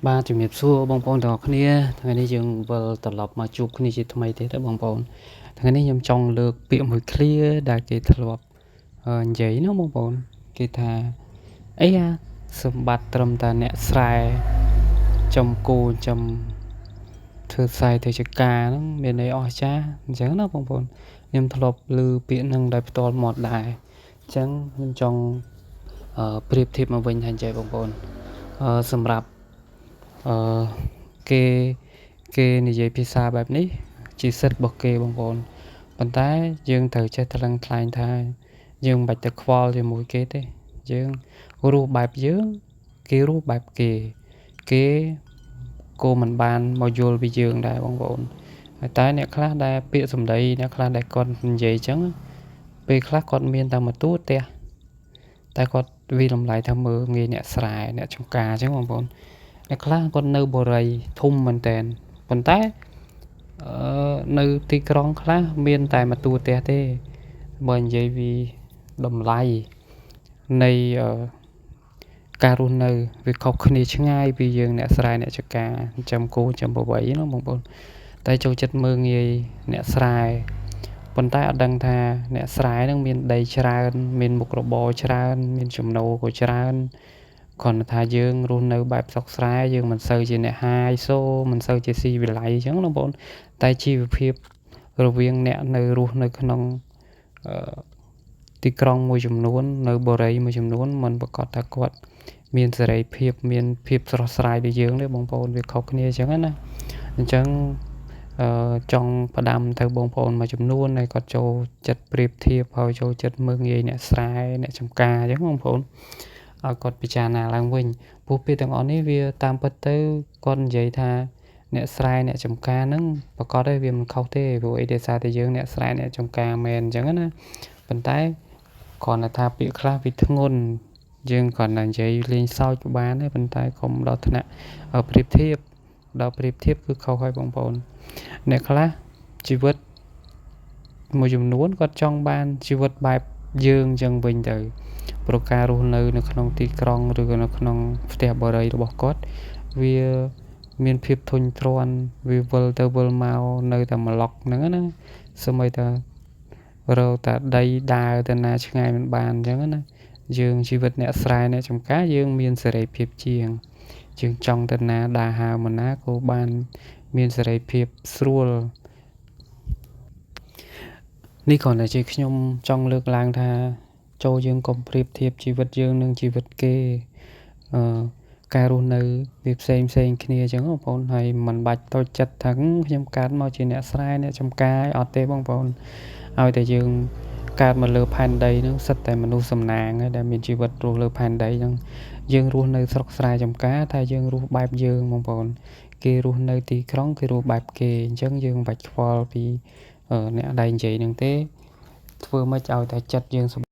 បាទជំរាបសួរបងប្អូនទាំងអស់គ្នាថ្ងៃនេះយើងវិលត្រឡប់មកជួបគ្នាជាថ្មីទៀតបងប្អូនថ្ងៃនេះខ្ញុំចង់លើកពាក្យមួយឃ្លាដែលគេធ្លាប់និយាយណាបងប្អូនគេថាអីអាសម្បត្តិត្រឹមតែអ្នកស្រែចំគោចំធ្វើខ្សែធ្វើចការហ្នឹងមានន័យអស្ចារ្យអញ្ចឹងណាបងប្អូនខ្ញុំធ្លាប់ឮពាក្យហ្នឹងដោយផ្ទាល់មាត់ដែរអញ្ចឹងខ្ញុំចង់ប្រៀបធៀបមកវិញថាអញ្ចឹងបងប្អូនសម្រាប់គេនិយាយភាសាបែបនេះជាសិទ្ធិរបស់គេបងប្អូនប៉ុន្តែយើងត្រូវចេះថ្លឹងថ្លែងថាយើងមិនបាច់ទៅខ្វល់ជាមួយគេទេយើងរស់បែបយើងគេរស់បែបគេក៏មិនបានមកយល់ពីយើងដែរបងប្អូនហើយតែអ្នកខ្លះដែលពាក្យសម្ដីអ្នកខ្លះដែលគាត់និយាយអញ្ចឹងពេលខ្លះគាត់មានតែមួយតួផ្ទះតែគាត់វិលំឡៃថាមើលងាយអ្នកស្រែអ្នកចំការអញ្ចឹងបងប្អូនអ្នកខ្លះគាត់នៅបរិយធំមែនតែនប៉ុន្តែនៅទីក្រុងខ្លះមានតែមួយតួផ្ទះទេបើនិយាយពីតម្លៃនៃការរស់នៅវាខុសគ្នាឆ្ងាយពីយើងអ្នកស្រែអ្នកចំការចំគោចំបវៃណាបងប្អូនតែចូលចិត្តមើងងាយអ្នកស្រែប៉ុន្តែអត់ដឹងថាអ្នកស្រែនឹងមានដីច្រើនមានមុខរបរច្រើនមានចំណូលក៏ច្រើនគ្រាន់តែថាយើងរស់នៅបែបស្រុកស្រែយើងមិនសូវជាអ្នកហាយសូមិនសូវជាស៊ីវិល័យអញ្ចឹងណាបងប្អូនតែជីវភាពរវាងអ្នកនៅរស់នៅក្នុងទីក្រុងមួយចំនួននៅបរិយមួយចំនួនមិនប្រកាសថាគាត់មានសេរីភាពមានភាពស្រស់ស្រាយដូចយើងទេបងប្អូនវាខុសគ្នាអញ្ចឹងណាអញ្ចឹងចង់ផ្ដាំទៅបងប្អូនមួយចំនួនដែលគាត់ចូលចិត្តប្រៀបធៀបហើយចូលចិត្តមើលងាយអ្នកស្រែអ្នកចំការអញ្ចឹងបងប្អូនឲ្យគាត់ពិចារណាឡើងវិញព្រោះពាក្យទាំងអស់នេះវាតាមពិតទៅគាត់និយាយថាអ្នកស្រែអ្នកចំការហ្នឹងប្រកាសទេវាមិនខុសទេព្រោះអីដោយសារតែយើងអ្នកស្រែអ្នកចំការមែនអញ្ចឹងណាប៉ុន្តែគ្រាន់តែថាពាក្យខ្លះវាធ្ងន់យើងគ្រាន់តែនិយាយលេងសើចក៏បានដែរប៉ុន្តែកុំដល់ថ្នាក់ប្រៀបធៀបដល់ប្រៀបធៀបគឺខុសហើយបងប្អូនអ្នកខ្លះជីវិតមួយចំនួនគាត់ចង់បានជីវិតបែបយើងអញ្ចឹងវិញទៅប្រការរស់នៅក្នុងទីក្រុងឬក៏នៅក្នុងផ្ទះបរិយរបស់គាត់វាមានភាពធុញទ្រាន់វាវិលទៅវិលមកនៅតែម្លុកហ្នឹងណាសូម្បីតែរកតែដីដើរទៅណាឆ្ងាយមិនបានអញ្ចឹងណាយើងជីវិតអ្នកស្រែអ្នកចំការយើងមានសេរីភាពជាងយើងចង់ទៅណាដើរហើរមកណាក៏បានមានសេរីភាពស្រួលនេះគ្រាន់តែជាខ្ញុំចង់លើកឡើងថាចូលយើងកុំប្រៀបធៀបជីវិតយើងនឹងជីវិតគេការរស់នៅវាផ្សេងគ្នាអញ្ចឹងបងប្អូនហើយមិនបាច់តូចចិត្តថាខ្ញុំកើតមកជាអ្នកស្រែអ្នកចំការអត់ទេបងប្អូនឲ្យតែយើងកើតមកលើផែនដីហ្នឹងសិតតែមនុស្សសំណាងដែលមានជីវិតរស់លើផែនដីហ្នឹងយើងរស់នៅស្រុកស្រែចំការតែយើងរស់បែបយើងបងប្អូនគេរស់នៅទីក្រុងគេរស់បែបគេអញ្ចឹងយើងមិនបាច់ខ្វល់ពីអ្នកដែលនិយាយហ្នឹងទេធ្វើម៉េចឲ្យតែចិត្តយើង